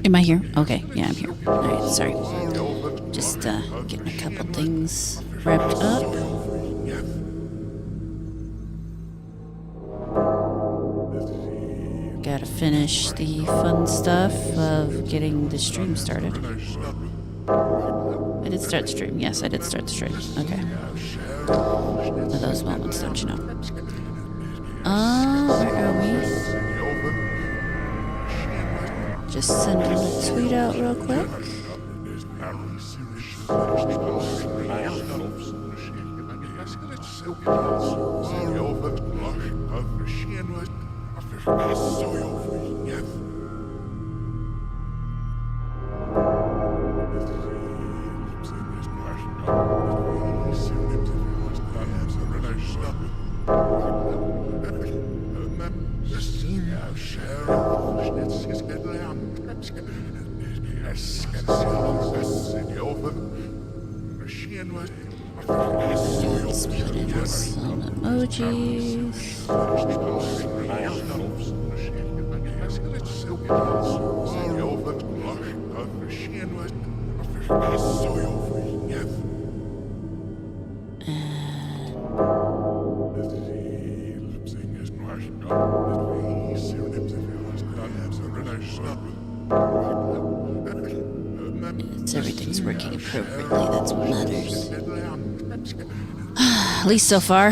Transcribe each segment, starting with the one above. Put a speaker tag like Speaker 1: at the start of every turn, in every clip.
Speaker 1: Am I here? Okay, yeah, I'm here. Alright, sorry. Just getting a couple things wrapped up. Gotta finish the fun stuff of getting the stream started. I did start the stream. Yes, I did start the stream. Okay. One of those moments, don't you know? Where are we? Just sending a tweet out real quick. Let's put in some emojis. Everything's working appropriately, that's what matters. At least so far.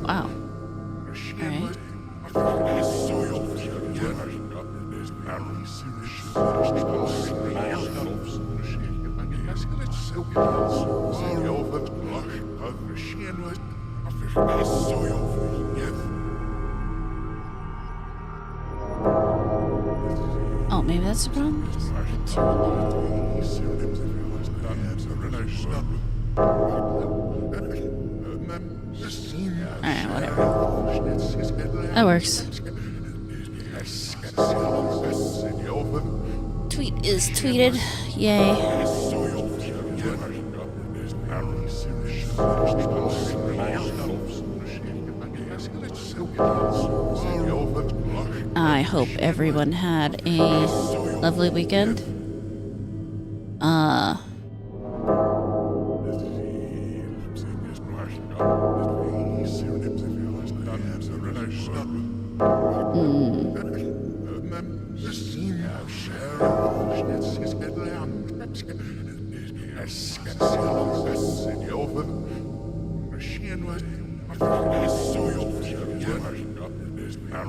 Speaker 1: Wow. Alright. Oh, maybe that's the problem? Put two in there. Alright, whatever. That works. Tweet is tweeted. Yay. I hope everyone had a lovely weekend. Okay,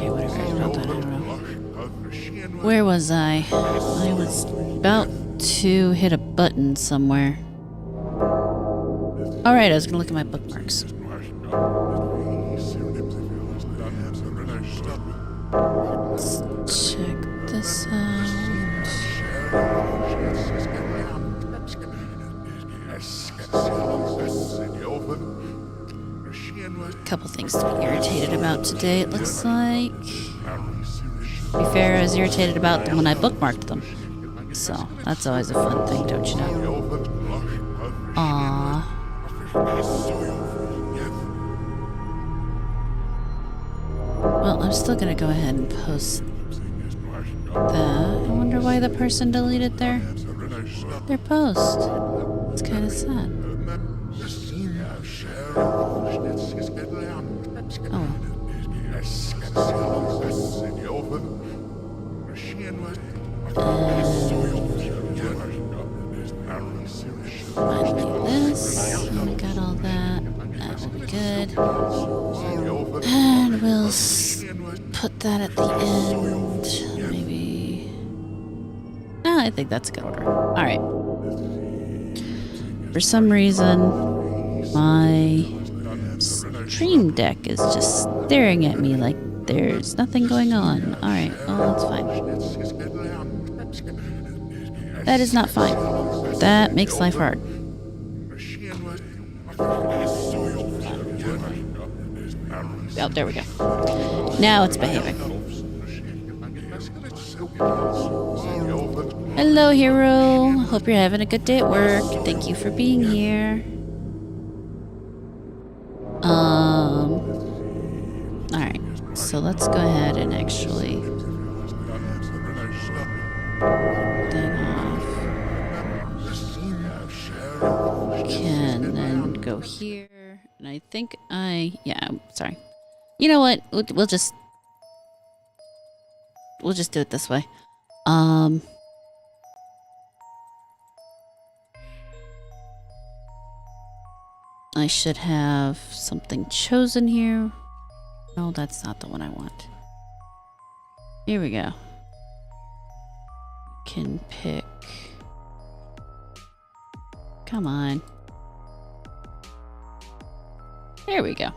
Speaker 1: whatever. About that, I don't know. Where was I? I was about to hit a button somewhere. Alright, I was gonna look at my bookmarks. Let's check this out. Couple things to be irritated about today, it looks like. To be fair, I was irritated about them when I bookmarked them. So, that's always a fun thing, don't you know? Aww. Well, I'm still gonna go ahead and post that. I wonder why the person deleted their post. It's kind of sad. Oh. Finally this. And we got all that. That will be good. And we'll put that at the end. Maybe. No, I think that's a good order. Alright. For some reason, my stream deck is just staring at me like there's nothing going on. Alright, well, that's fine. That is not fine. That makes life hard. Oh, there we go. Now it's behaving. Hello, hero. Hope you're having a good day at work. Thank you for being here. Alright. So let's go ahead and actually that off. Can then go here. And I think yeah, sorry. You know what? We'll just do it this way. I should have something chosen here. No, that's not the one I want. Here we go. Can pick. Come on. There we go.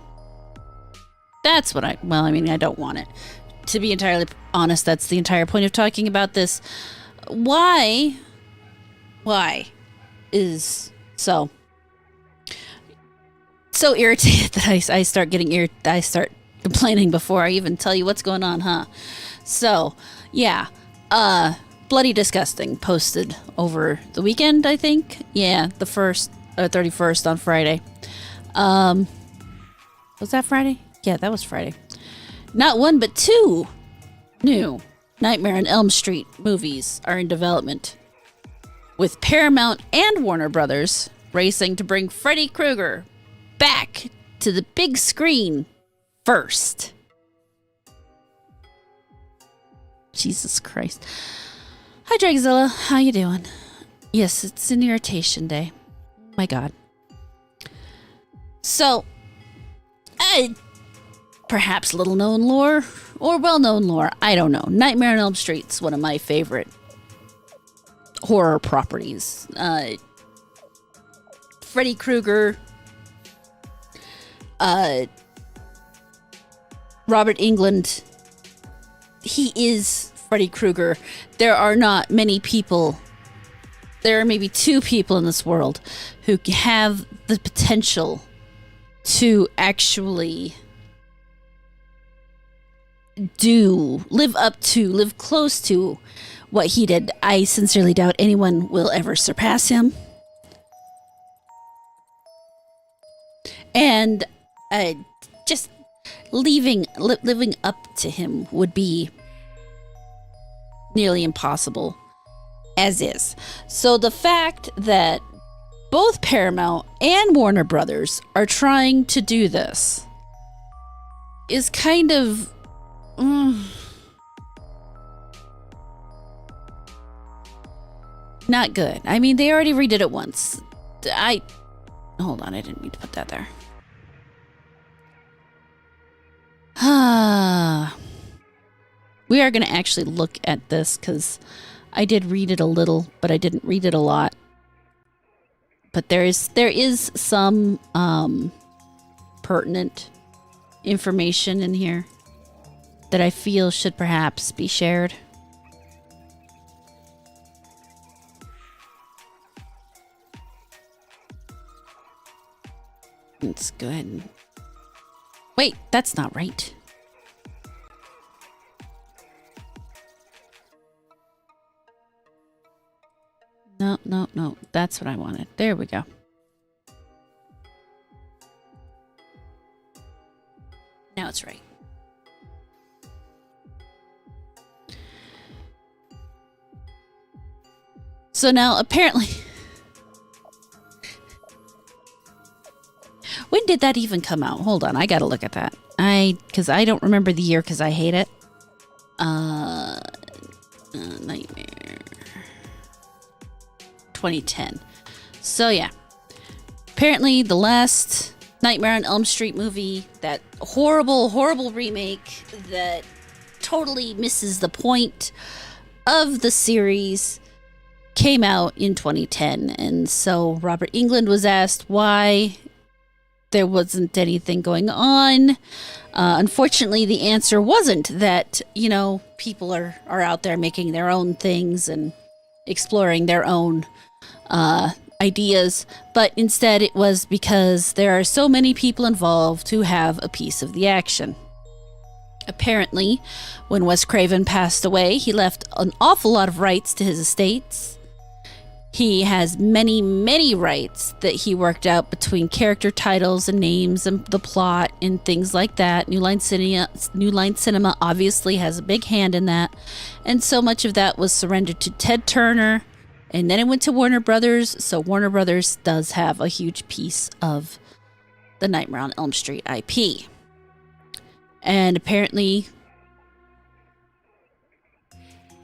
Speaker 1: That's what I mean, I don't want it. To be entirely honest, that's the entire point of talking about this. Why is so irritated that I start getting I start complaining before I even tell you what's going on, huh? So, yeah. Bloody Disgusting posted over the weekend, I think. Yeah, the 31st on Friday. Was that Friday? Yeah, that was Friday. Not one, but two new Nightmare on Elm Street movies are in development, with Paramount and Warner Brothers racing to bring Freddy Krueger back to the big screen first. Jesus Christ. Hi, Dragzilla. How you doing? Yes, it's an irritation day. Oh my God. So, perhaps little-known lore or well-known lore. I don't know. Nightmare on Elm Street's one of my favorite horror properties. Freddy Krueger, Robert Englund. He is Freddy Krueger. There are not many people. There are maybe two people in this world who have the potential to actually live close to what he did. I sincerely doubt anyone will ever surpass him. And just living up to him would be nearly impossible as is. So the fact that both Paramount and Warner Brothers are trying to do this is kind of not good. I mean, they already redid it once. Hold on, I didn't mean to put that there. We are going to actually look at this because I did read it a little, but I didn't read it a lot. But there is some pertinent information in here that I feel should perhaps be shared. Let's go ahead and... Wait, that's not right. No. That's what I wanted. There we go. Now it's right. So now, apparently... When did that even come out? Hold on, I gotta look at that. Because I don't remember the year because I hate it. Nightmare. 2010. So yeah. Apparently the last Nightmare on Elm Street movie, that horrible, horrible remake that totally misses the point of the series, came out in 2010. And so Robert Englund was asked why there wasn't anything going on. Unfortunately, the answer wasn't that, you know, people are out there making their own things and exploring their own ideas, but instead it was because there are so many people involved who have a piece of the action. Apparently, when Wes Craven passed away, he left an awful lot of rights to his estates. He has many, many rights that he worked out between character titles and names and the plot and things like that. New Line Cinema obviously has a big hand in that. And so much of that was surrendered to Ted Turner. And then it went to Warner Brothers. So Warner Brothers does have a huge piece of the Nightmare on Elm Street IP. And apparently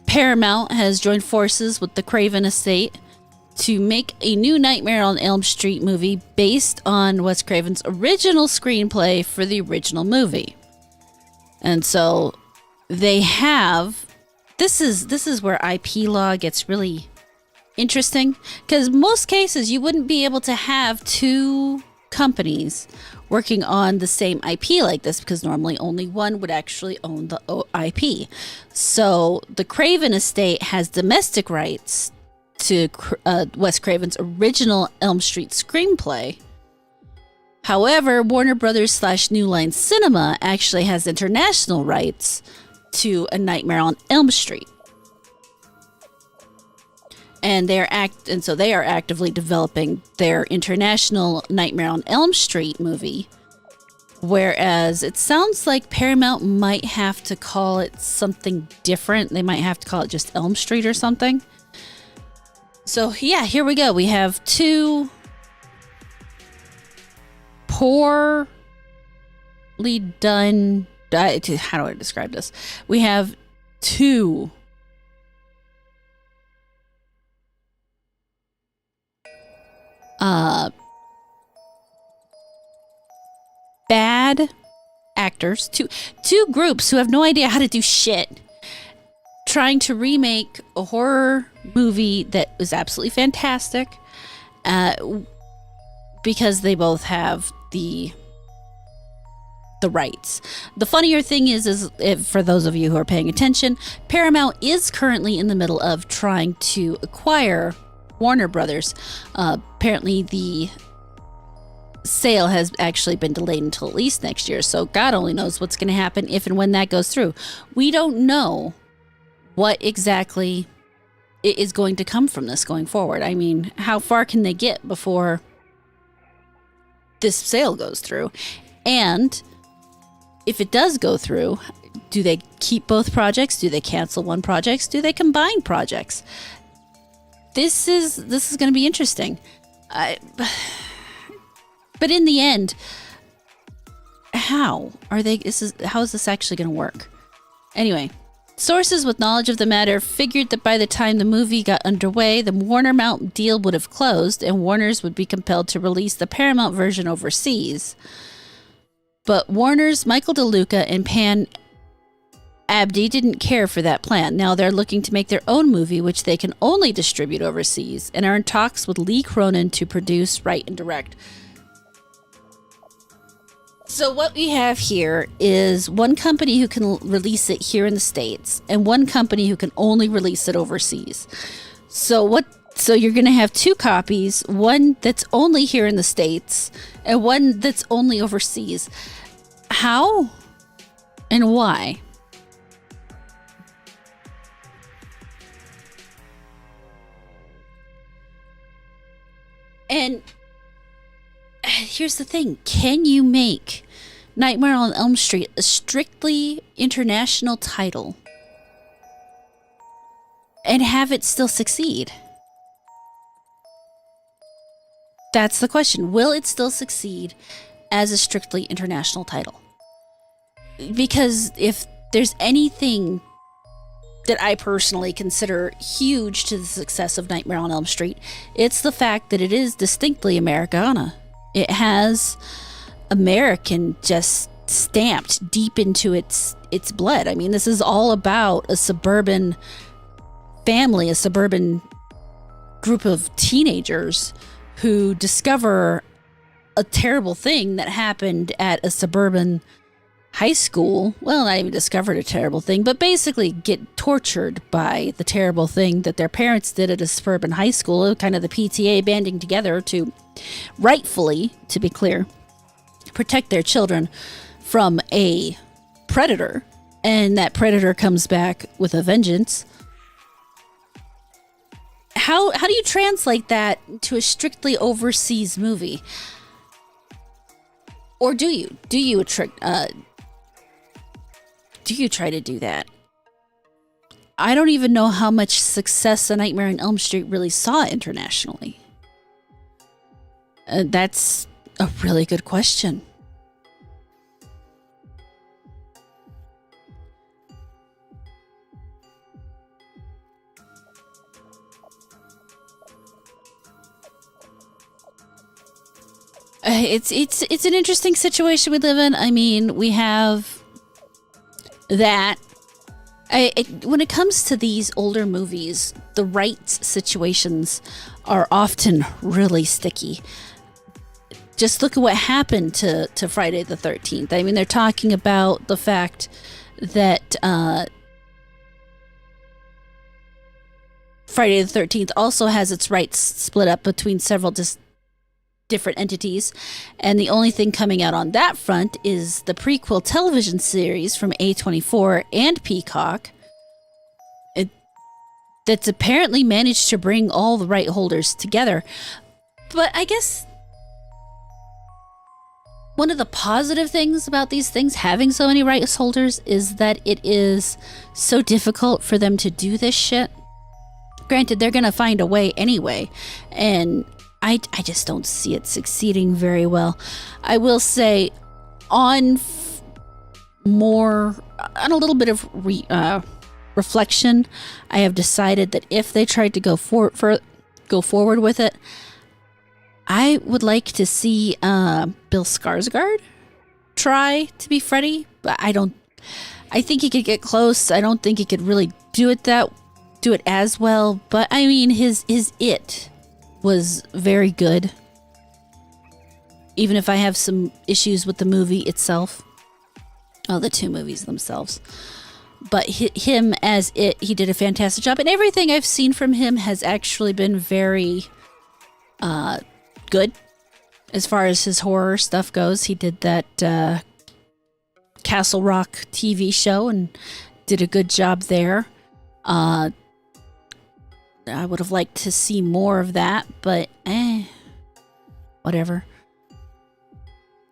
Speaker 1: Paramount has joined forces with the Craven estate to make a new Nightmare on Elm Street movie based on Wes Craven's original screenplay for the original movie. And so they have... This is where IP law gets really interesting, because most cases you wouldn't be able to have two companies working on the same IP like this, because normally only one would actually own the IP. So the Craven estate has domestic rights to Wes Craven's original Elm Street screenplay. However, Warner Brothers / New Line Cinema actually has international rights to A Nightmare on Elm Street. And they are actively developing their international Nightmare on Elm Street movie. Whereas it sounds like Paramount might have to call it something different. They might have to call it just Elm Street or something. So yeah, here we go. We have two poorly done... how do I describe this? We have two bad actors, two groups who have no idea how to do shit, trying to remake a horror movie that was absolutely fantastic, because they both have the rights. The funnier thing is if, for those of you who are paying attention, Paramount is currently in the middle of trying to acquire Warner Brothers. Apparently the sale has actually been delayed until at least next year, so God only knows what's going to happen if and when that goes through. We don't know what exactly is going to come from this going forward. I mean, how far can they get before this sale goes through? And if it does go through, do they keep both projects? Do they cancel one project? Do they combine projects? This is going to be interesting. But in the end, how is this actually going to work? Anyway, Sources with knowledge of the matter figured that by the time the movie got underway, the Warner Mount deal would have closed and Warner's would be compelled to release the Paramount version overseas. But Warner's Michael DeLuca and Pan Abdi didn't care for that plan. Now they're looking to make their own movie, which they can only distribute overseas, and are in talks with Lee Cronin to produce, write, and direct. So what we have here is one company who can release it here in the States and one company who can only release it overseas. So you're going to have two copies, one that's only here in the States and one that's only overseas. How and why? And here's the thing. Can you make Nightmare on Elm Street a strictly international title and have it still succeed? That's the question. Will it still succeed as a strictly international title? Because if there's anything that I personally consider huge to the success of Nightmare on Elm Street, it's the fact that it is distinctly Americana. It has American just stamped deep into its blood. I mean, this is all about a suburban family, a suburban group of teenagers who discover a terrible thing that happened at a suburban high school. Well, not even discovered a terrible thing, but basically get tortured by the terrible thing that their parents did at a suburban high school, kind of the PTA banding together to rightfully, to be clear, protect their children from a predator, and that predator comes back with a vengeance. How do you translate that to a strictly overseas movie? Or do you try to do that? I don't even know how much success A Nightmare on Elm Street really saw internationally. That's a really good question. It's an interesting situation we live in. I mean, we have that. When it comes to these older movies, the rights situations are often really sticky. Just look at what happened to Friday the 13th. I mean, they're talking about the fact that Friday the 13th also has its rights split up between several different entities, and the only thing coming out on that front is the prequel television series from A24 and Peacock. That's apparently managed to bring all the right holders together. But I guess one of the positive things about these things having so many rights holders is that it is so difficult for them to do this shit. Granted, they're going to find a way anyway, and I just don't see it succeeding very well. I will say, on a little bit of reflection, I have decided that if they tried to go forward with it, I would like to see Bill Skarsgård try to be Freddy, but I think he could get close. I don't think he could really do it as well, but I mean, his It was very good, even if I have some issues with the movie itself. Oh, the two movies themselves. But him as It, he did a fantastic job, and everything I've seen from him has actually been very good as far as his horror stuff goes. He did that Castle Rock TV show and did a good job there. I would have liked to see more of that, but whatever.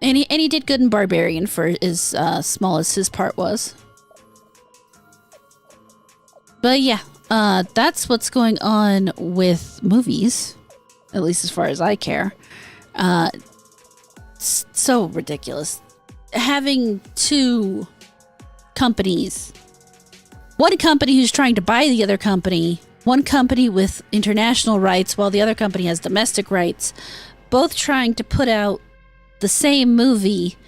Speaker 1: And he did good in Barbarian for as small as his part was. But yeah, that's what's going on with movies, at least as far as I care. So ridiculous. Having two companies one company who's trying to buy the other company, one company with international rights while the other company has domestic rights, both trying to put out the same movie.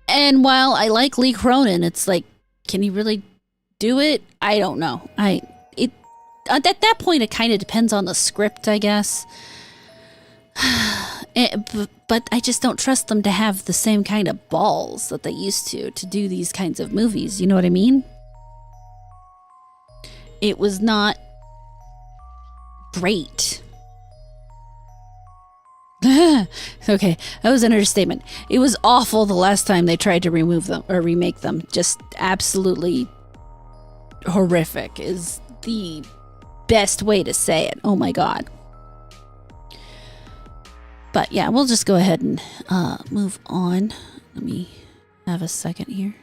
Speaker 1: And while I like Lee Cronin, it's like, can he really do it? I don't know. At that point, it kind of depends on the script, I guess. But I just don't trust them to have the same kind of balls that they used to do these kinds of movies. You know what I mean? It was not great. Okay, that was an understatement. It was awful the last time they tried to remove them or remake them. Just absolutely horrific is the best way to say it. Oh my god. But yeah, we'll just go ahead and move on. Let me have a second here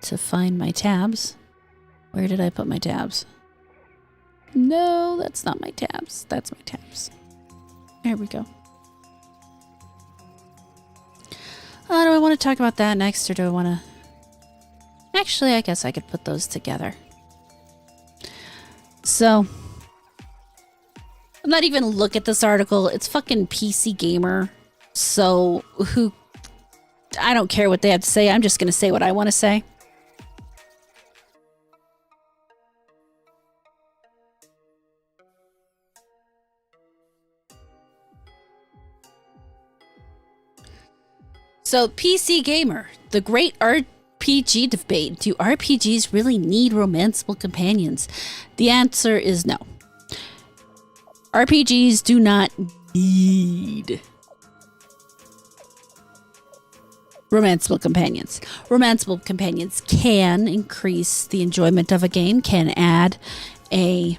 Speaker 1: to find my tabs. Where did I put my tabs? No, that's not my tabs. That's my tabs. There we go. Do I want to talk about that next, or do I want to... Actually, I guess I could put those together. So, I'm not even look at this article. It's fucking PC Gamer. So, I don't care what they have to say. I'm just going to say what I want to say. So, PC Gamer, the great RPG debate. Do RPGs really need romanceable companions? The answer is no. RPGs do not need romanceable companions. Romanceable companions can increase the enjoyment of a game, can add a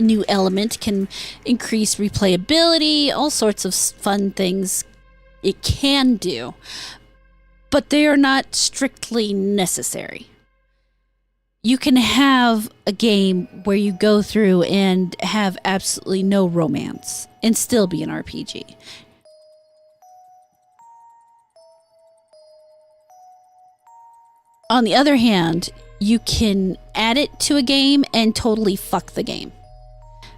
Speaker 1: new element, can increase replayability, all sorts of fun things it can do, but they are not strictly necessary. You can have a game where you go through and have absolutely no romance and still be an RPG. On the other hand, you can add it to a game and totally fuck the game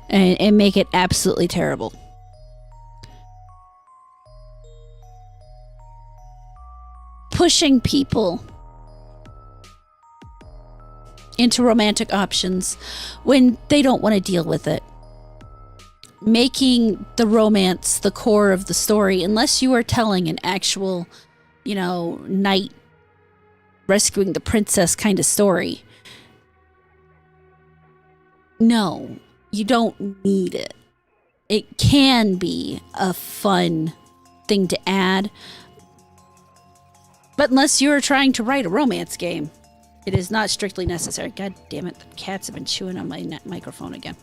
Speaker 1: and make it absolutely terrible. Pushing people into romantic options when they don't want to deal with it. Making the romance the core of the story, unless you are telling an actual, knight rescuing the princess kind of story. No, you don't need it. It can be a fun thing to add, but unless you're trying to write a romance game, it is not strictly necessary. God damn it, the cats have been chewing on my microphone again.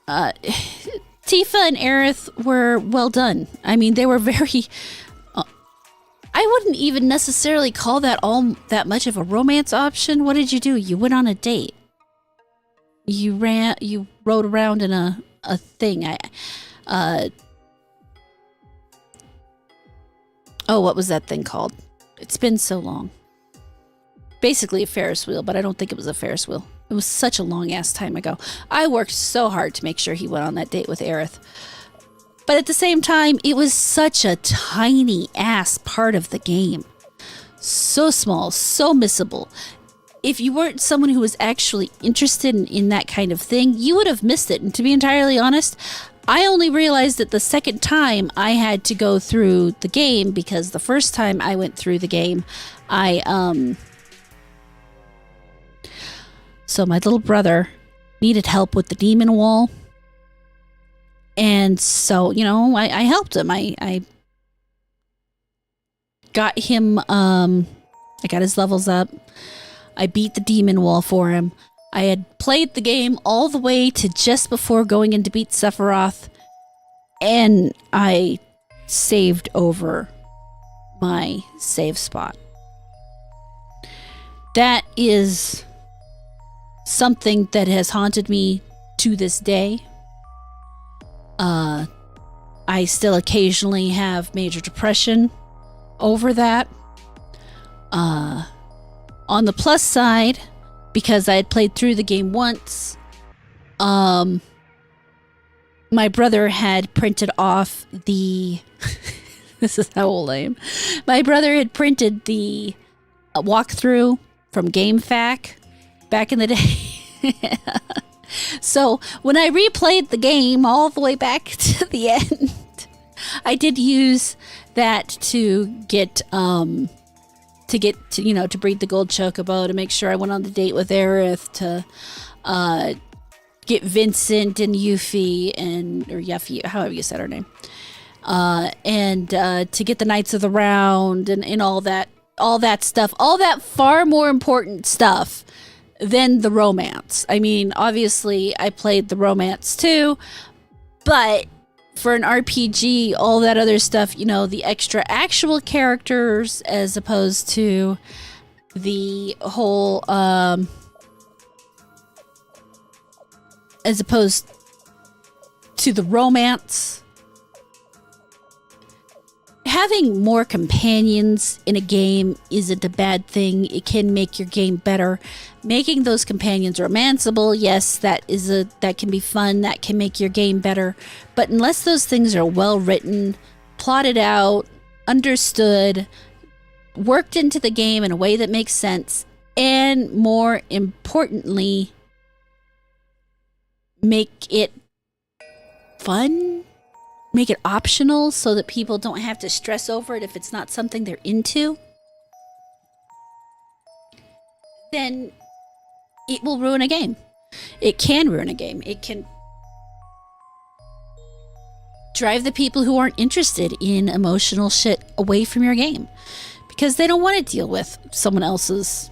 Speaker 1: Tifa and Aerith were well done. I mean, they were very... I wouldn't even necessarily call that all that much of a romance option. What did you do? You went on a date. You rode around in a thing. What was that thing called? It's been so long. Basically a Ferris wheel, but I don't think it was a Ferris wheel. It was such a long ass time ago. I worked so hard to make sure he went on that date with Aerith. But at the same time, it was such a tiny ass part of the game. So small, so missable. If you weren't someone who was actually interested in that kind of thing, you would have missed it. And to be entirely honest, I only realized it the second time I had to go through the game, because the first time I went through the game, so my little brother needed help with the demon wall. And so, I helped him. I got him, I got his levels up. I beat the demon wall for him. I had played the game all the way to just before going in to beat Sephiroth. And I saved over my save spot. That is something that has haunted me to this day. I still occasionally have major depression over that. On the plus side, because I had played through the game once, my brother had printed off the... This is how old I am. My brother had printed the walkthrough from GameFAQ back in the day. So when I replayed the game all the way back to the end, I did use that to get to breed the gold chocobo, to make sure I went on the date with Aerith, to get Vincent and Yuffie or Yuffie, however you said her name, and to get the Knights of the Round and all that stuff, all that far more important stuff than the romance. I mean, obviously I played the romance too, but for an RPG, all that other stuff, the extra actual characters as opposed to the whole, as opposed to the romance. Having more companions in a game isn't a bad thing. It can make your game better. Making those companions romanceable, yes, that can be fun. That can make your game better. But unless those things are well written, plotted out, understood, worked into the game in a way that makes sense, and more importantly, make it fun, make it optional so that people don't have to stress over it if it's not something they're into, then it will ruin a game. It can ruin a game. It can drive the people who aren't interested in emotional shit away from your game because they don't want to deal with someone else's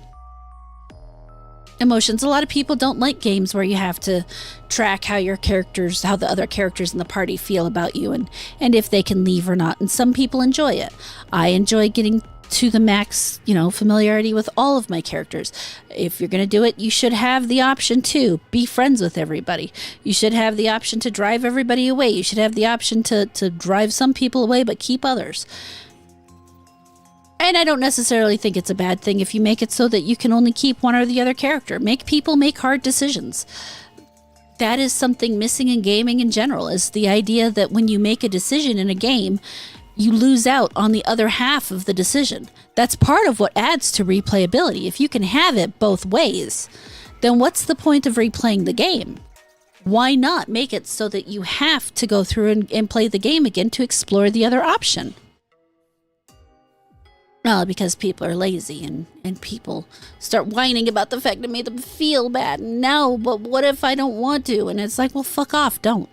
Speaker 1: emotions. A lot of people don't like games where you have to track how the other characters in the party feel about you and if they can leave or not. And some people enjoy it. I enjoy getting to the max, familiarity with all of my characters. If you're going to do it, you should have the option to be friends with everybody. You should have the option to drive everybody away. You should have the option to drive some people away but keep others. And I don't necessarily think it's a bad thing if you make it so that you can only keep one or the other character. Make people make hard decisions. That is something missing in gaming in general, is the idea that when you make a decision in a game, you lose out on the other half of the decision. That's part of what adds to replayability. If you can have it both ways, then what's the point of replaying the game? Why not make it so that you have to go through and play the game again to explore the other option? Well, because people are lazy and people start whining about the fact it made them feel bad. No, but what if I don't want to? And it's like, well, fuck off, don't.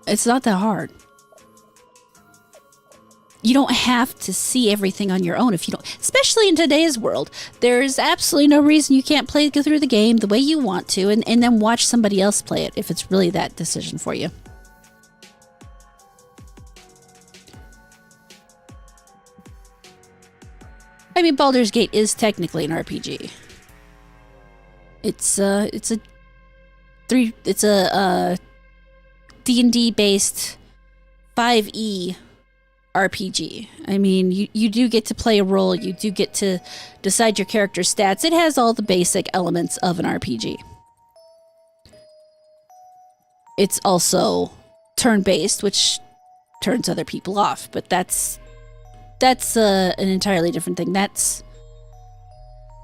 Speaker 1: It's not that hard. You don't have to see everything on your own if you don't, especially in today's world. There's absolutely no reason you can't play through the game the way you want to and then watch somebody else play it if it's really that decision for you. I mean, Baldur's Gate is technically an RPG. It's a D&D based 5e RPG. I mean, you do get to play a role. You do get to decide your character's stats. It has all the basic elements of an RPG. It's also turn-based, which turns other people off, but that's an entirely different thing.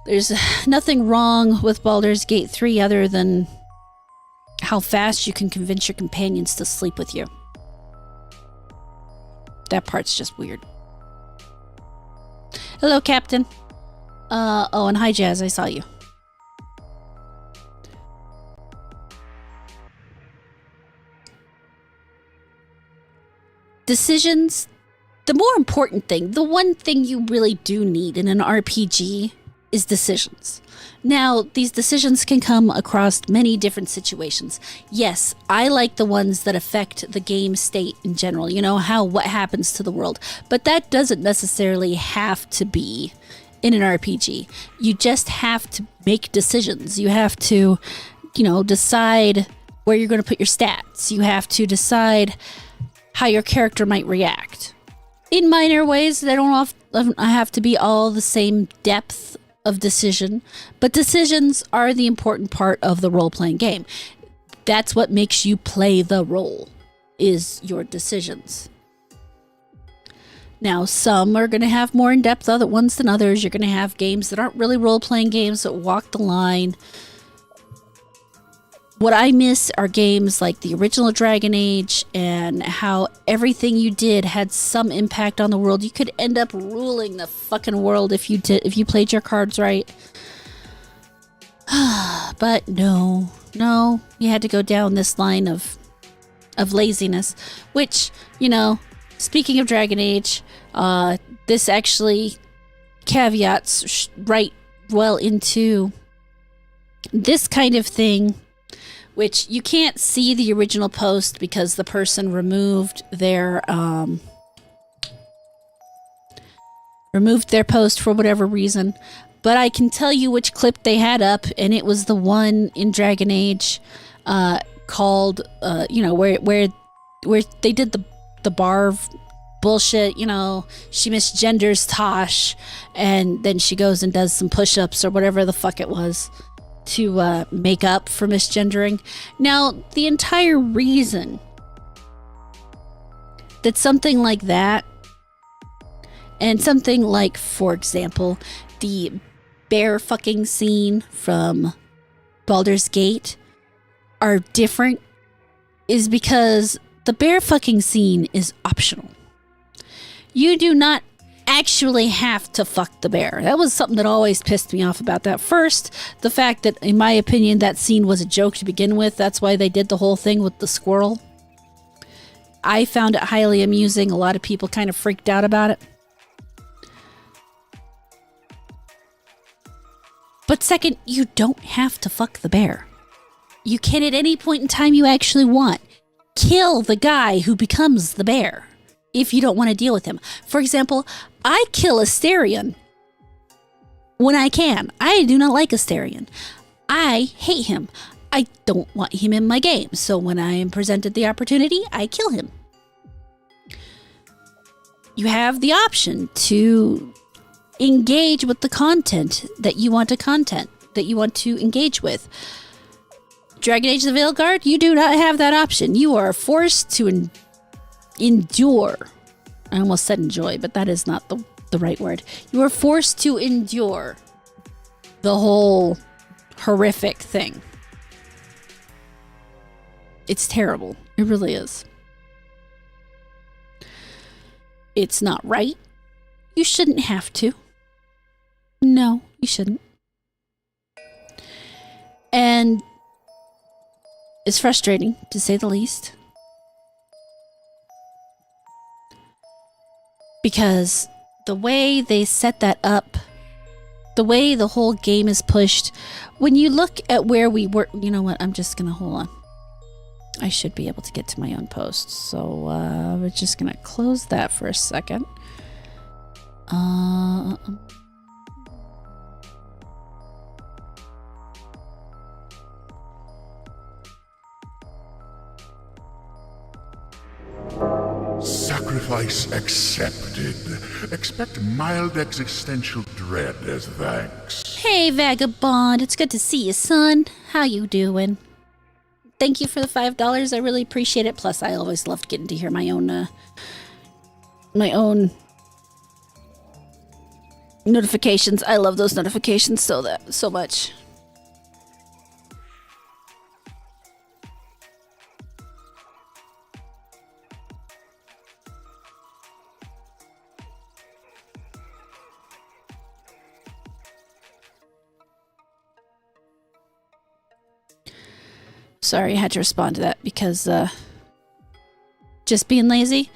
Speaker 1: There's nothing wrong with Baldur's Gate 3 other than how fast you can convince your companions to sleep with you. That part's just weird. Hello, Captain. And hi, Jazz. I saw you. Decisions. The more important thing, the one thing you really do need in an RPG is decisions. Now, these decisions can come across many different situations. Yes, I like the ones that affect the game state in general, what happens to the world. But that doesn't necessarily have to be in an RPG. You just have to make decisions. You have to, decide where you're going to put your stats. You have to decide how your character might react. In minor ways, they don't have to be all the same depth of decision, but decisions are the important part of the role-playing game. That's what makes you play the role, is your decisions. Now, some are going to have more in-depth other ones than others. You're going to have games that aren't really role-playing games that walk the line. What I miss are games like the original Dragon Age and how everything you did had some impact on the world. You could end up ruling the fucking world if you played your cards right. But no, you had to go down this line of laziness, which, you know, speaking of Dragon Age, this actually caveats right well into this kind of thing, which you can't see the original post because the person removed their post for whatever reason. But I can tell you which clip they had up, and it was the one in Dragon Age called, where they did the bar bullshit, she misgenders Tosh, and then she goes and does some push-ups or whatever the fuck it was to make up for misgendering. Now, the entire reason that something like that, and something like, for example, the bear fucking scene from Baldur's Gate are different, is because the bear fucking scene is optional. You do not actually have to fuck the bear. That was something that always pissed me off about that. First, the fact that, in my opinion, that scene was a joke to begin with. That's why they did the whole thing with the squirrel. I found it highly amusing. A lot of people kind of freaked out about it. But second, you don't have to fuck the bear. You can, at any point in time you actually want, kill the guy who becomes the bear if you don't want to deal with him. For example, I kill Asterion when I can. I do not like Asterion. I hate him. I don't want him in my game. So when I am presented the opportunity, I kill him. You have the option to engage with the content that you want to engage with. Dragon Age the Veilguard, you do not have that option. You are forced to endure. I almost said enjoy, but that is not the right word. You are forced to endure the whole horrific thing. It's terrible. It really is. It's not right. You shouldn't have to. No, you shouldn't. And it's frustrating, to say the least. Because the way they set that up, the way the whole game is pushed, when you look at where we were, you know what, I'm just going to hold on. I should be able to get to my own post. So we're just going to close that for a second.
Speaker 2: Sacrifice accepted. Expect mild existential dread as thanks.
Speaker 1: Hey, Vagabond. It's good to see you, son. How you doing? Thank you for the $5. I really appreciate it. Plus, I always loved getting to hear my own notifications. I love those notifications so much. Sorry, I had to respond to that because just being lazy.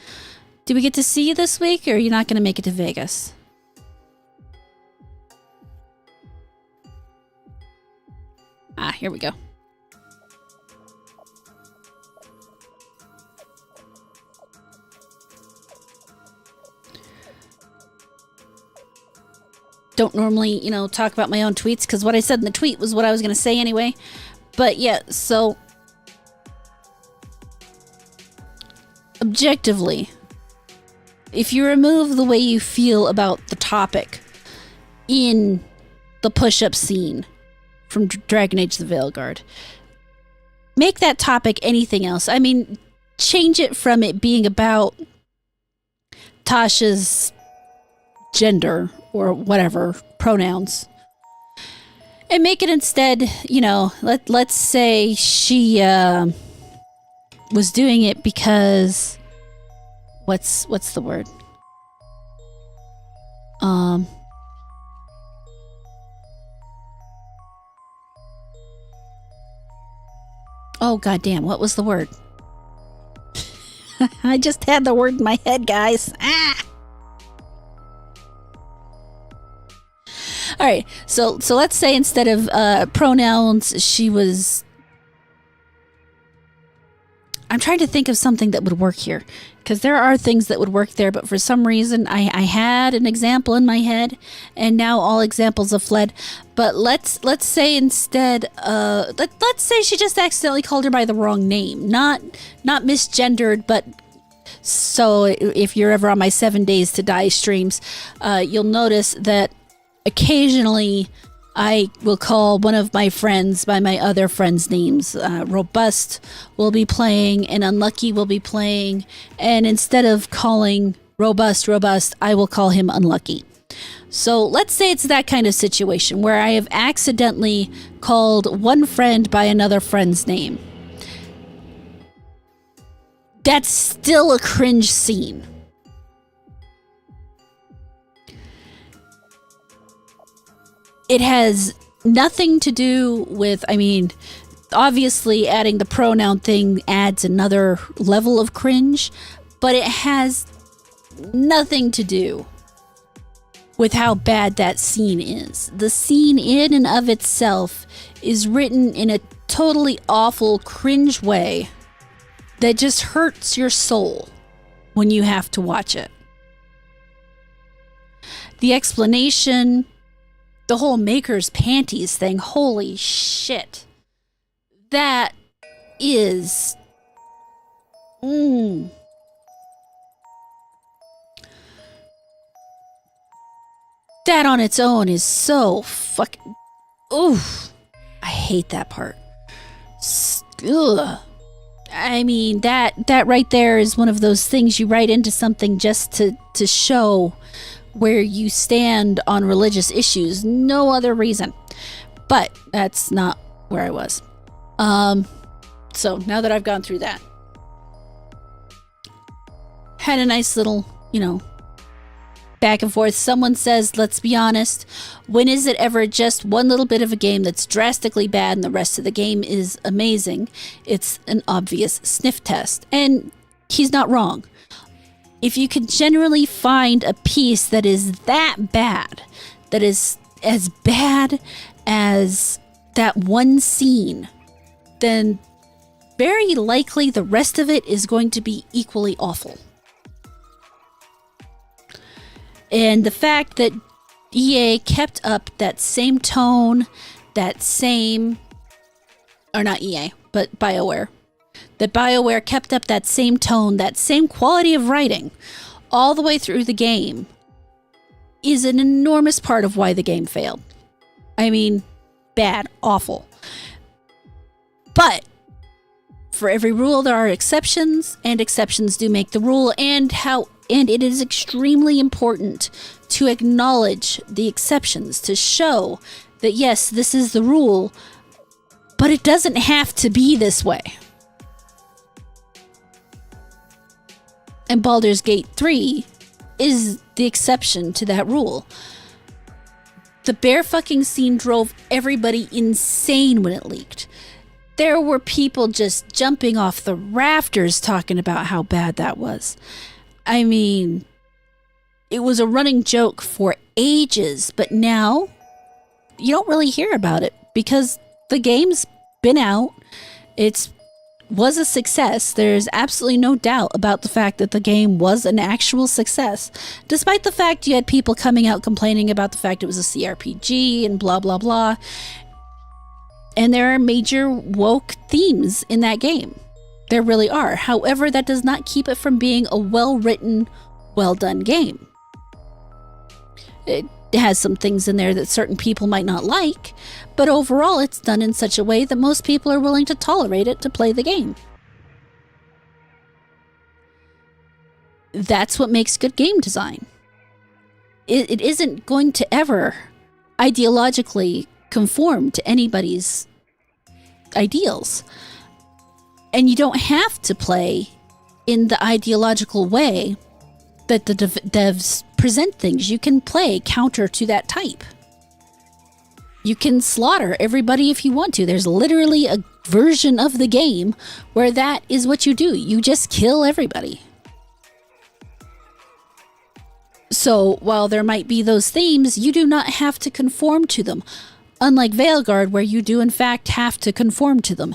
Speaker 1: Do we get to see you this week, or are you not going to make it to Vegas? Here we go. Don't normally, talk about my own tweets because what I said in the tweet was what I was going to say anyway. But yeah, so objectively, if you remove the way you feel about the topic in the push-up scene from Dragon Age the Veilguard, make that topic anything else. I mean, change it from it being about Tasha's gender or whatever, pronouns, and make it instead, you know, let's say she was doing it because what's the word? Oh goddamn, what was the word? I just had the word in my head, guys. Ah. All right, so let's say instead of pronouns, she was. I'm trying to think of something that would work here, because there are things that would work there, but for some reason I had an example in my head, and now all examples have fled. But let's say instead, let's say she just accidentally called her by the wrong name, not misgendered, but. So if you're ever on my 7 Days to Die streams, you'll notice that occasionally I will call one of my friends by my other friends' names. Robust will be playing and Unlucky will be playing. And instead of calling Robust, I will call him Unlucky. So let's say it's that kind of situation where I have accidentally called one friend by another friend's name. That's still a cringe scene. It has nothing to do with, I mean, obviously adding the pronoun thing adds another level of cringe, but it has nothing to do with how bad that scene is. The scene in and of itself is written in a totally awful, cringe way that just hurts your soul when you have to watch it. The explanation, the whole Maker's Panties thing, holy shit. That is... That on its own is so fucking... Oof. I hate that part. Ugh. I mean, that right there is one of those things you write into something just to show where you stand on religious issues. No other reason. But that's not where I was. So now that I've gone through that, had a nice little, back and forth. Someone says, let's be honest, when is it ever just one little bit of a game that's drastically bad and the rest of the game is amazing? It's an obvious sniff test. And he's not wrong. If you can generally find a piece that is that bad, that is as bad as that one scene, then very likely the rest of it is going to be equally awful. And the fact that EA kept up that same tone, that not EA, but BioWare. That BioWare kept up that same tone, that same quality of writing all the way through the game is an enormous part of why the game failed. I mean, bad, awful. But for every rule, there are exceptions, and exceptions do make the rule, and it is extremely important to acknowledge the exceptions, to show that yes, this is the rule, but it doesn't have to be this way. And Baldur's Gate 3 is the exception to that rule. The bear fucking scene drove everybody insane when it leaked. There were people just jumping off the rafters talking about how bad that was. I mean, it was a running joke for ages, but now you don't really hear about it because the game's been out. It was a success. There's absolutely no doubt about the fact that the game was an actual success, despite the fact you had people coming out complaining about the fact it was a CRPG and blah, blah, blah. And there are major woke themes in that game. There really are. However, that does not keep it from being a well-written, well-done game. It has some things in there that certain people might not like, but overall it's done in such a way that most people are willing to tolerate it to play the game. That's what makes good game design. It isn't going to ever ideologically conform to anybody's ideals. And you don't have to play in the ideological way that the devs present things. You can play counter to that type. You can slaughter everybody if you want to. There's literally a version of the game where that is what you do. You just kill everybody. So while there might be those themes, you do not have to conform to them. Unlike Veilguard, where you do in fact have to conform to them.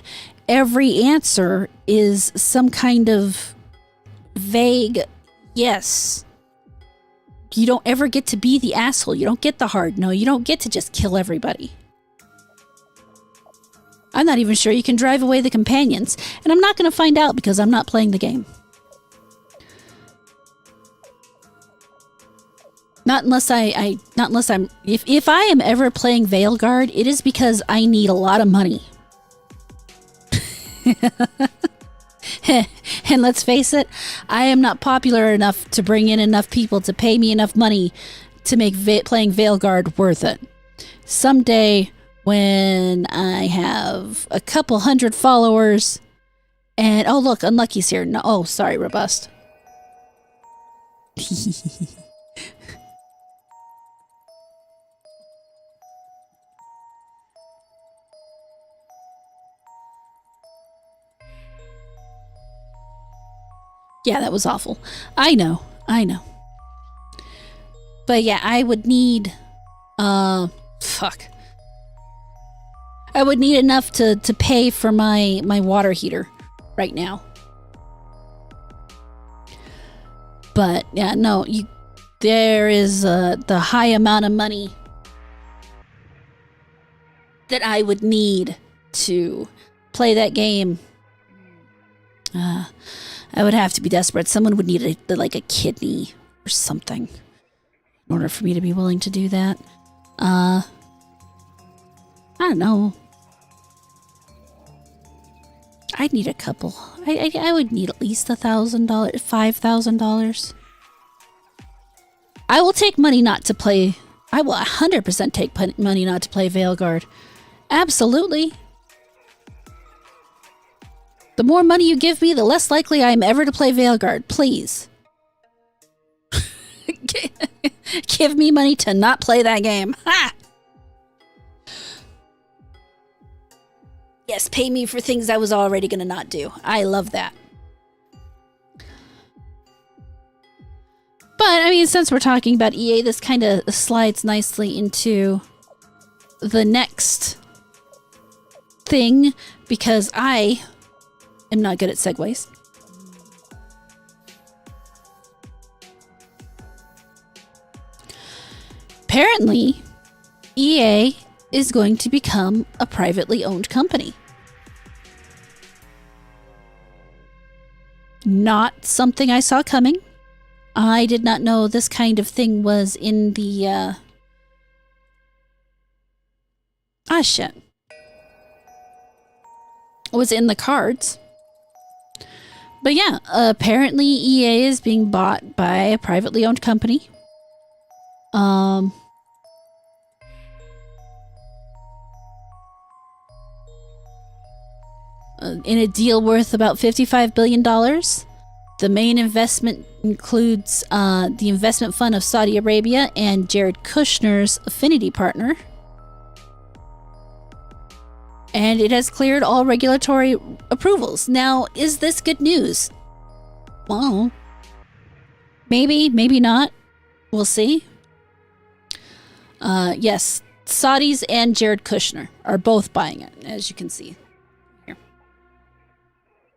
Speaker 1: Every answer is some kind of vague yes. You don't ever get to be the asshole. You don't get the hard no. You don't get to just kill everybody. I'm not even sure you can drive away the companions, and I'm not going to find out because I'm not playing the game. Not unless if I am ever playing Veilguard, it is because I need a lot of money. And let's face it, I am not popular enough to bring in enough people to pay me enough money to make playing Veilguard worth it. Someday, when I have a couple hundred followers, and oh look, Unlucky's here. No, oh sorry, Robust. Yeah, that was awful. I know. But yeah, I would need, I would need enough to pay for my water heater right now. But yeah, no, there is the high amount of money that I would need to play that game. I would have to be desperate. Someone would need like a kidney or something in order for me to be willing to do that. I don't know. I'd need a couple. I would need at least $1,000, $5,000. I will take money not to play. I will 100% take money not to play Veilguard. Absolutely. The more money you give me, the less likely I am ever to play Veilguard. Please. Give me money to not play that game. Ha! Yes, pay me for things I was already going to not do. I love that. But, I mean, since we're talking about EA, this kind of slides nicely into the next thing, because I am not good at segues. Apparently, EA is going to become a privately owned company. Not something I saw coming. I did not know this kind of thing was in the, was in the cards. But yeah, apparently EA is being bought by a privately owned company. In a deal worth about $55 billion. The main investment includes the investment fund of Saudi Arabia and Jared Kushner's affinity partner. And it has cleared all regulatory approvals. Now, is this good news? Well, maybe, maybe not. We'll see. Yes, Saudis and Jared Kushner are both buying it, as you can see. Here.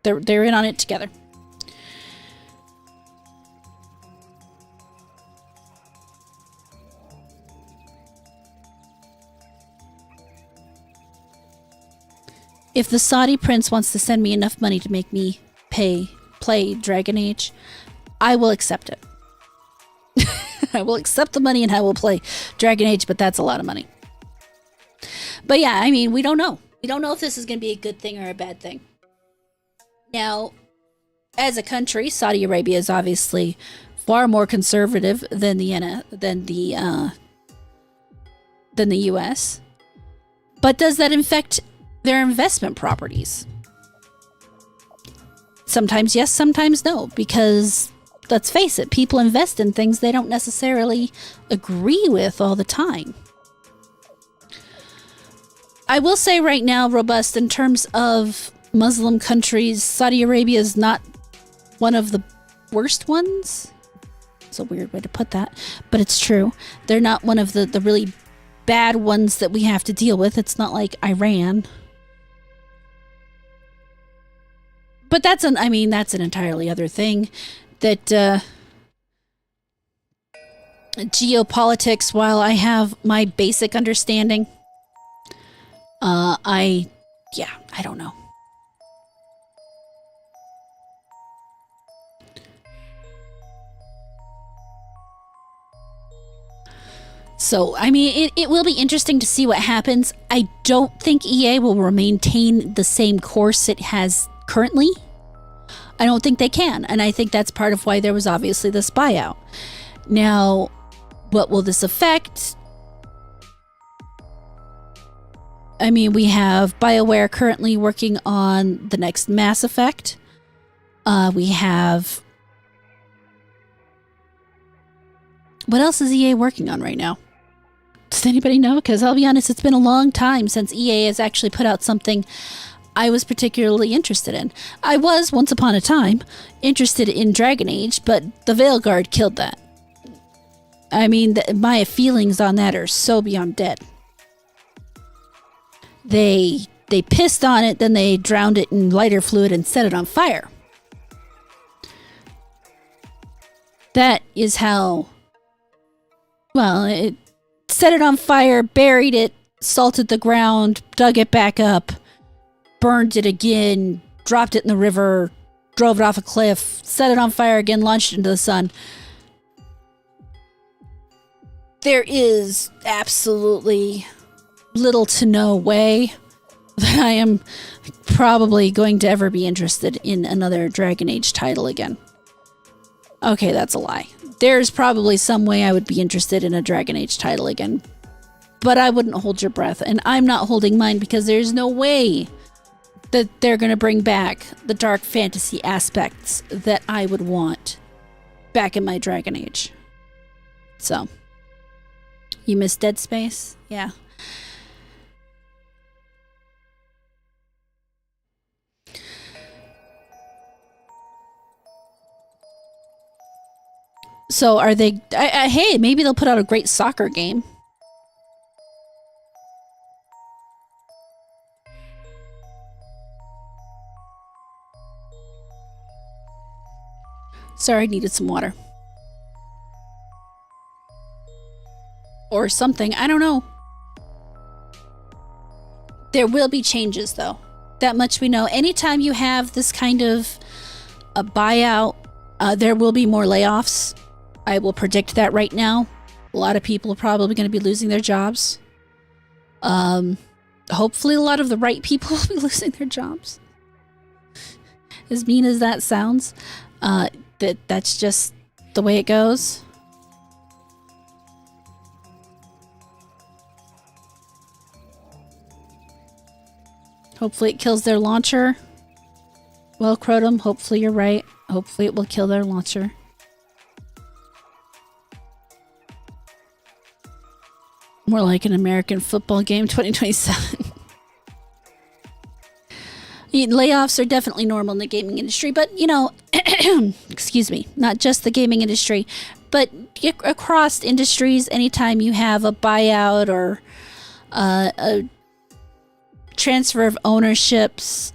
Speaker 1: They're in on it together. If the Saudi prince wants to send me enough money to make me play Dragon Age, I will accept it. I will accept the money and I will play Dragon Age, but that's a lot of money. But yeah, I mean, we don't know. We don't know if this is going to be a good thing or a bad thing. Now, as a country, Saudi Arabia is obviously far more conservative than the U.S. But does that affect their investment properties? Sometimes yes, sometimes no, because let's face it, people invest in things they don't necessarily agree with all the time. I will say right now, Robust, in terms of Muslim countries, Saudi Arabia is not one of the worst ones. It's a weird way to put that, but it's true. They're not one of the really bad ones that we have to deal with. It's not like Iran. But that's an entirely other thing. That geopolitics, while I have my basic understanding, I don't know. So, I mean, it will be interesting to see what happens. I don't think EA will maintain the same course it has currently. I don't think they can, and I think that's part of why there was obviously this buyout. Now, what will this affect? I mean, we have BioWare currently working on the next Mass Effect. We have... What else is EA working on right now? Does anybody know? Because I'll be honest, it's been a long time since EA has actually put out something I was particularly interested in. I was, once upon a time, interested in Dragon Age, but the Veilguard killed that. I mean, my feelings on that are so beyond dead. They pissed on it, then they drowned it in lighter fluid and set it on fire. That is how... Well, it set it on fire, buried it, salted the ground, dug it back up, burned it again, dropped it in the river, drove it off a cliff, set it on fire again, launched it into the sun. There is absolutely little to no way that I am probably going to ever be interested in another Dragon Age title again. Okay, that's a lie. There's probably some way I would be interested in a Dragon Age title again, but I wouldn't hold your breath, and I'm not holding mine because there's no way that they're going to bring back the dark fantasy aspects that I would want back in my Dragon Age. So, you miss Dead Space? Yeah. So are they... hey, maybe they'll put out a great soccer game. Sorry, I needed some water. Or something. I don't know. There will be changes, though. That much we know. Anytime you have this kind of a buyout, there will be more layoffs. I will predict that right now. A lot of people are probably going to be losing their jobs. Hopefully a lot of the right people will be losing their jobs. As mean as that sounds, that's just the way it goes. Hopefully it kills their launcher. Well, Crotum, hopefully you're right. Hopefully it will kill their launcher. More like an American football game 2027. Layoffs are definitely normal in the gaming industry, but, you know, excuse me, not just the gaming industry, but across industries, anytime you have a buyout or a transfer of ownerships,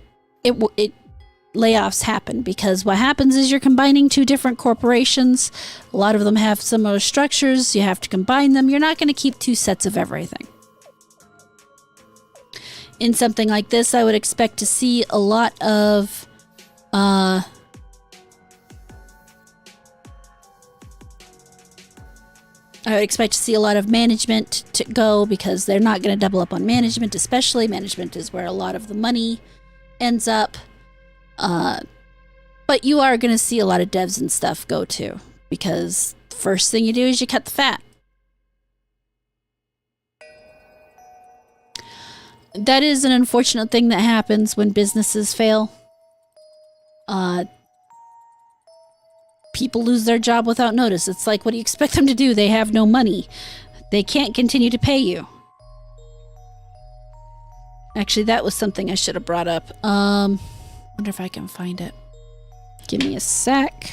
Speaker 1: layoffs happen, because what happens is you're combining two different corporations. A lot of them have similar structures. You have to combine them. You're not going to keep two sets of everything. In something like this, I would expect to see a lot of I would expect to see a lot of management to go because they're not going to double up on management, especially. Management is where a lot of the money ends up. But you are going to see a lot of devs and stuff go too, because the first thing you do is you cut the fat. That is an unfortunate thing that happens when businesses fail. People lose their job without notice. It's like, what do you expect them to do? They have no money. They can't continue to pay you. Actually, that was something I should have brought up. Wonder if I can find it. Give me a sec.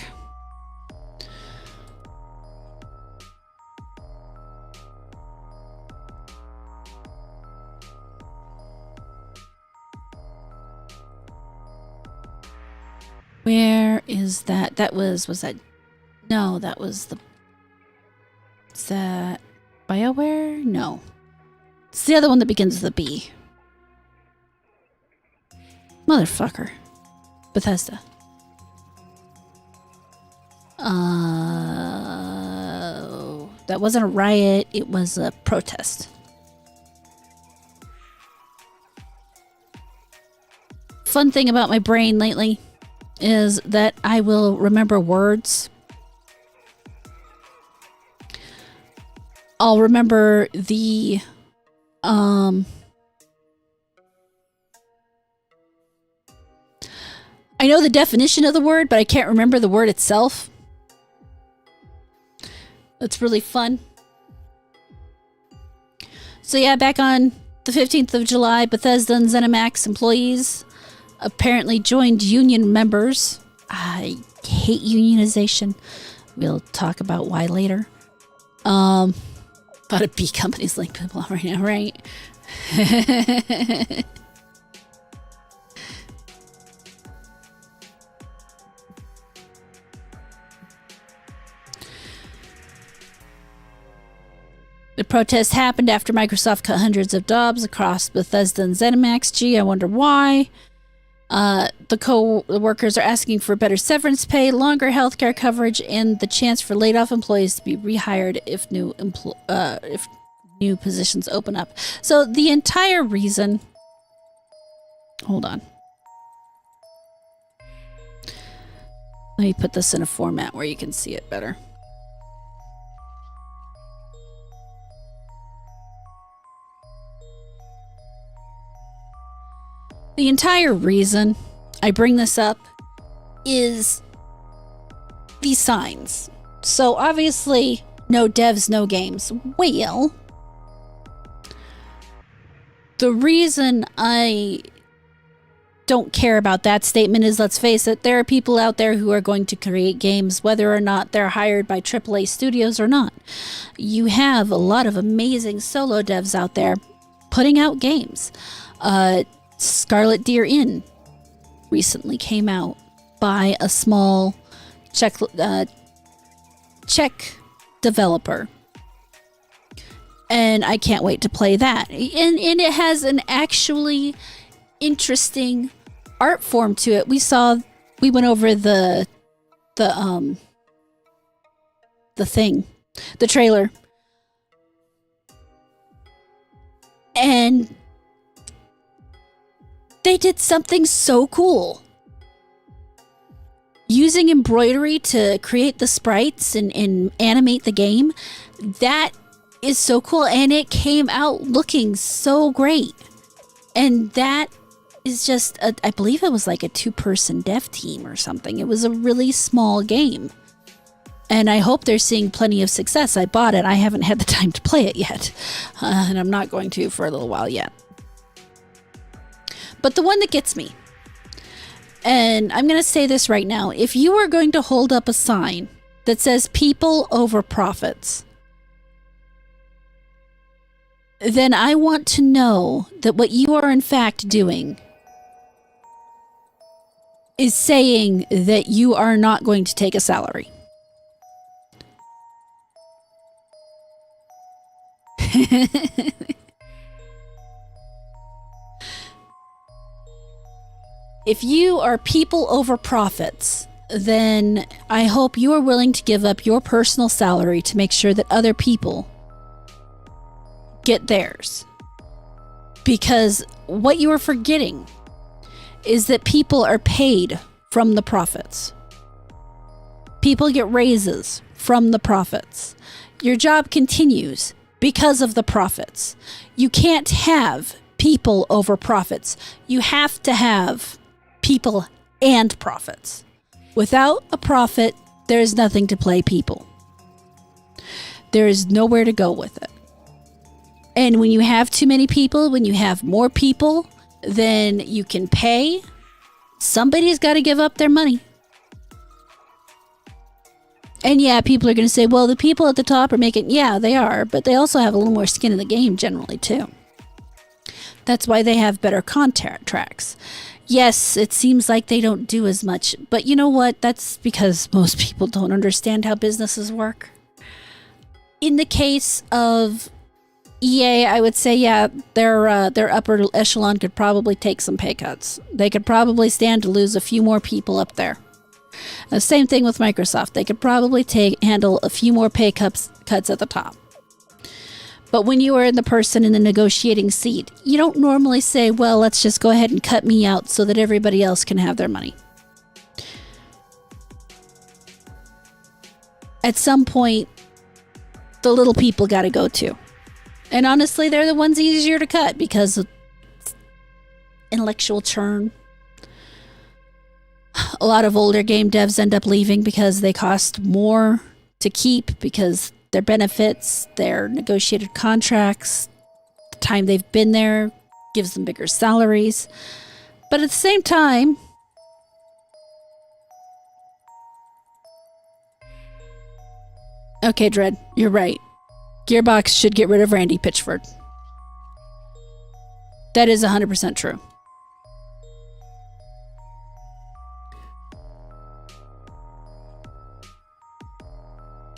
Speaker 1: Where is that? That was that? No, that was the... Is that BioWare? No. It's the other one that begins with a B. Motherfucker. Bethesda. That wasn't a riot, it was a protest. Fun thing about my brain lately is that I will remember words. I'll remember the I know the definition of the word, but I can't remember the word itself. That's really fun. So yeah, back on the 15th of July, Bethesda and ZeniMax employees apparently joined union members. I hate unionization. We'll talk about why later. But a B company's like people right now, right? The protest happened after Microsoft cut hundreds of jobs across Bethesda and ZeniMax. Gee, I wonder why. The workers are asking for better severance pay, longer healthcare coverage, and the chance for laid-off employees to be rehired if new positions open up. So the entire reason... Hold on. Let me put this in a format where you can see it better. The entire reason I bring this up is these signs. So obviously, no devs, no games. Well, the reason I don't care about that statement is, let's face it, there are people out there who are going to create games whether or not they're hired by AAA studios or not. You have a lot of amazing solo devs out there putting out games. Scarlet Deer Inn recently came out by a small Czech developer. And I can't wait to play that. And it has an actually interesting art form to it. We went over the trailer. And they did something so cool. Using embroidery to create the sprites and animate the game. That is so cool. And it came out looking so great. And that is just, I believe it was like a 2-person dev team or something. It was a really small game. And I hope they're seeing plenty of success. I bought it. I haven't had the time to play it yet. And I'm not going to for a little while yet. But the one that gets me, and I'm going to say this right now, if you are going to hold up a sign that says people over profits, then I want to know that what you are in fact doing is saying that you are not going to take a salary. If you are people over profits, then I hope you are willing to give up your personal salary to make sure that other people get theirs. Because what you are forgetting is that people are paid from the profits. People get raises from the profits. Your job continues because of the profits. You can't have people over profits. You have to have people and profits. Without a profit, there is nothing to play people. There is nowhere to go with it. And when you have too many people, when you have more people than you can pay, somebody's got to give up their money. And yeah, people are going to say, well, the people at the top are making, yeah, they are, but they also have a little more skin in the game generally too. That's why they have better contracts. Yes, it seems like they don't do as much, but you know what? That's because most people don't understand how businesses work. In the case of EA, I would say, yeah, their upper echelon could probably take some pay cuts. They could probably stand to lose a few more people up there. The same thing with Microsoft. They could probably handle a few more pay cuts at the top. But when you are the person in the negotiating seat, you don't normally say, well, let's just go ahead and cut me out so that everybody else can have their money. At some point, the little people got to go too. And honestly, they're the ones easier to cut because of intellectual churn. A lot of older game devs end up leaving because they cost more to keep because their benefits, their negotiated contracts, the time they've been there gives them bigger salaries. But at the same time, okay, Dread, you're right. Gearbox should get rid of Randy Pitchford. That is 100% true.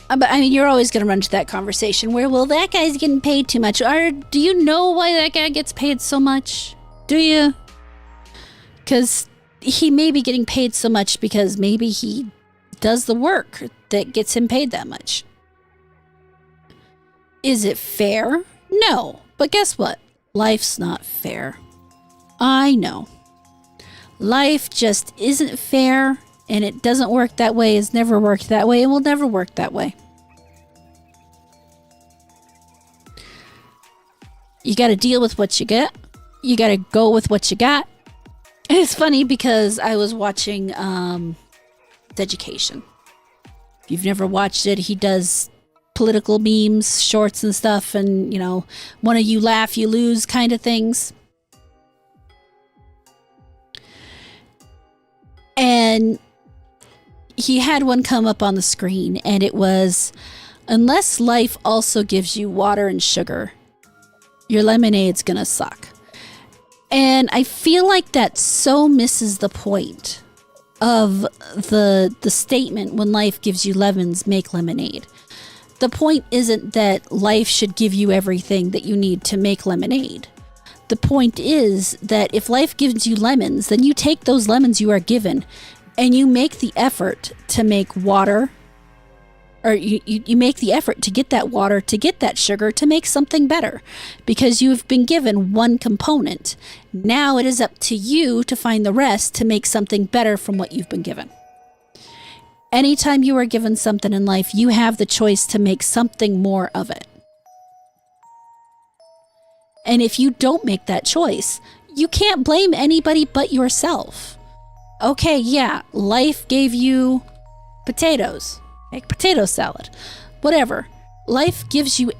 Speaker 1: But I mean, you're always going to run into that conversation where, well, that guy's getting paid too much. Or do you know why that guy gets paid so much? Do you? Because he may be getting paid so much because maybe he does the work that gets him paid that much. Is it fair? No. But guess what? Life's not fair. I know. Life just isn't fair, and it doesn't work that way, has never worked that way, and will never work that way. You got to deal with what you get. You got to go with what you got. And it's funny because I was watching Education. If you've never watched it, he does political memes, shorts and stuff, and, you know, one of you laugh, you lose kind of things. And he had one come up on the screen, and it was, unless life also gives you water and sugar, your lemonade's gonna suck. And I feel like that so misses the point of the statement, when life gives you lemons, make lemonade. The point isn't that life should give you everything that you need to make lemonade. The point is that if life gives you lemons, then you take those lemons you are given and you make the effort to make water, or you make the effort to get that water, to get that sugar, to make something better, because you've been given one component. Now it is up to you to find the rest to make something better from what you've been given. Anytime you are given something in life, you have the choice to make something more of it. And if you don't make that choice, you can't blame anybody but yourself. Okay, yeah, life gave you potatoes. Make potato salad. Whatever. Life gives you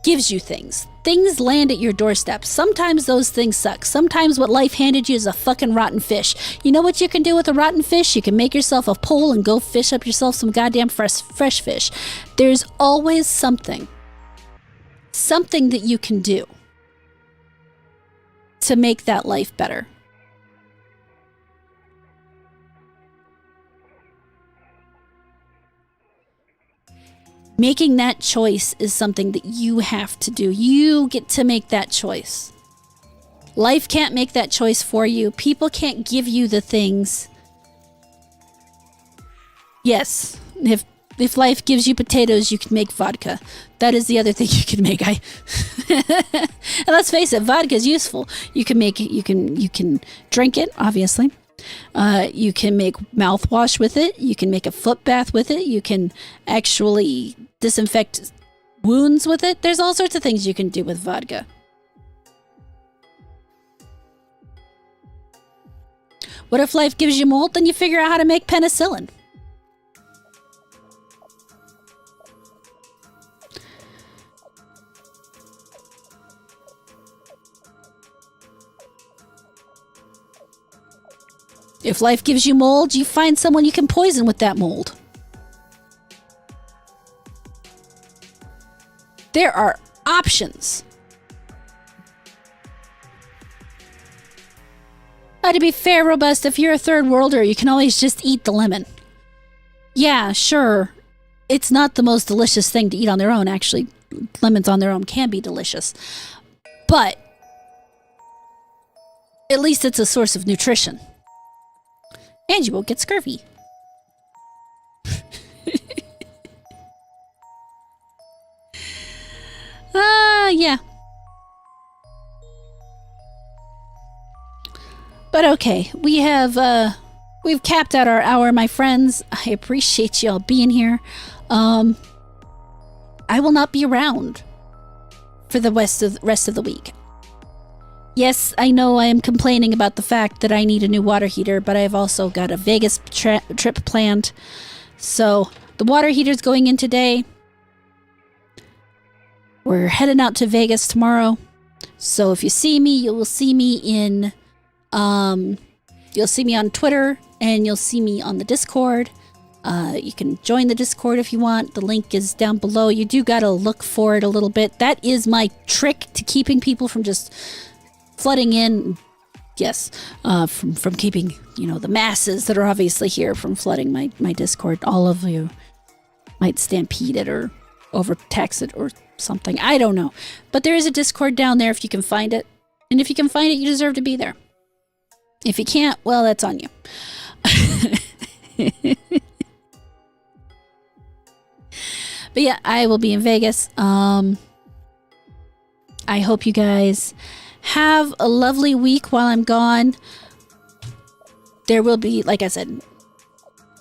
Speaker 1: things. Things land at your doorstep. Sometimes those things suck. Sometimes what life handed you is a fucking rotten fish. You know what you can do with a rotten fish? You can make yourself a pole and go fish up yourself some goddamn fresh fish. There's always something that you can do to make that life better. Making that choice is something that you have to do. You get to make that choice. Life can't make that choice for you. People can't give you the things Yes. If life gives you potatoes, you can make vodka. That is the other thing you can make. And let's face it, vodka is useful. You can drink it, obviously. You can make mouthwash with it. You can make a foot bath with it. You can actually disinfect wounds with it. There's all sorts of things you can do with vodka. What if life gives you mold? Then you figure out how to make penicillin. If life gives you mold, you find someone you can poison with that mold. There are options. To be fair, Robust, if you're a third worlder, you can always just eat the lemon. Yeah, sure. It's not the most delicious thing to eat on their own, actually. Lemons on their own can be delicious. But at least it's a source of nutrition. And you won't get scurvy. Yeah. But okay, we've capped out our hour, my friends. I appreciate y'all being here. I will not be around for the rest of the week. Yes, I know I am complaining about the fact that I need a new water heater, but I've also got a Vegas trip planned. So the water heater's going in today. We're heading out to Vegas tomorrow. So if you see me, you will see me you'll see me on Twitter and you'll see me on the Discord. You can join the Discord if you want. The link is down below. You do gotta look for it a little bit. That is my trick to keeping people from just flooding in, yes, from keeping, the masses that are obviously here from flooding my Discord. All of you might stampede it or overtax it or something. I don't know. But there is a Discord down there if you can find it. And if you can find it, you deserve to be there. If you can't, well, that's on you. But yeah, I will be in Vegas. I hope you guys have a lovely week while I'm gone. There will be, like I said,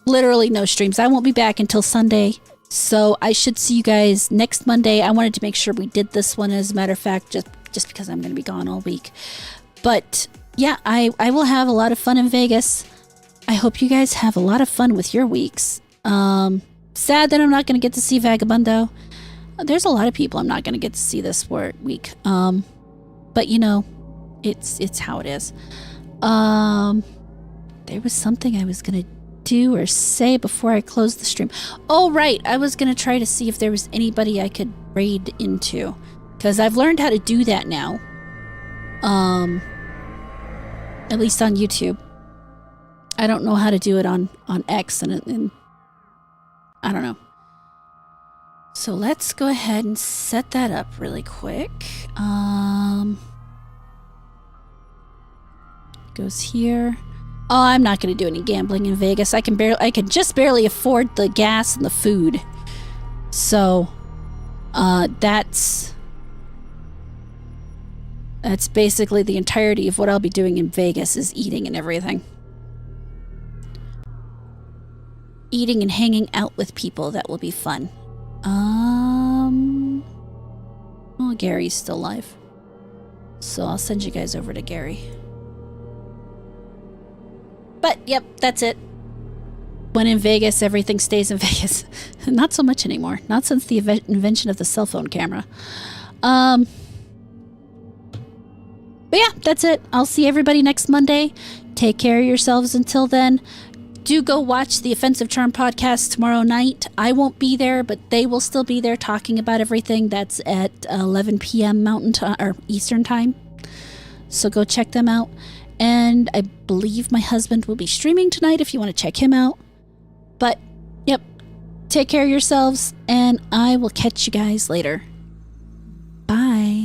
Speaker 1: literally no streams. I won't be back until Sunday. So I should see you guys next Monday. I wanted to make sure we did this one, as a matter of fact, just because I'm going to be gone all week. But yeah, I will have a lot of fun in Vegas. I hope you guys have a lot of fun with your weeks. Sad that I'm not going to get to see Vagabundo. There's a lot of people I'm not going to get to see this week. But it's how it is. There was something I was going to do or say before I close the stream. Oh, right. I was going to try to see if there was anybody I could raid into, because I've learned how to do that now. At least on YouTube. I don't know how to do it on X and I don't know. So let's go ahead and set that up really quick. Goes here. Oh, I'm not going to do any gambling in Vegas. I can just barely afford the gas and the food. So, that's basically the entirety of what I'll be doing in Vegas, is eating and everything. Eating and hanging out with people. That will be fun. Oh, Gary's still alive. So I'll send you guys over to Gary. But, yep, that's it. When in Vegas, everything stays in Vegas. Not so much anymore. Not since the invention of the cell phone camera. But yeah, that's it. I'll see everybody next Monday. Take care of yourselves until then. Do go watch the Offensive Charm podcast tomorrow night. I won't be there, but they will still be there talking about everything. That's at 11 p.m. Mountain Time or Eastern Time. So go check them out. And I believe my husband will be streaming tonight if you want to check him out. But, yep, take care of yourselves, and I will catch you guys later. Bye.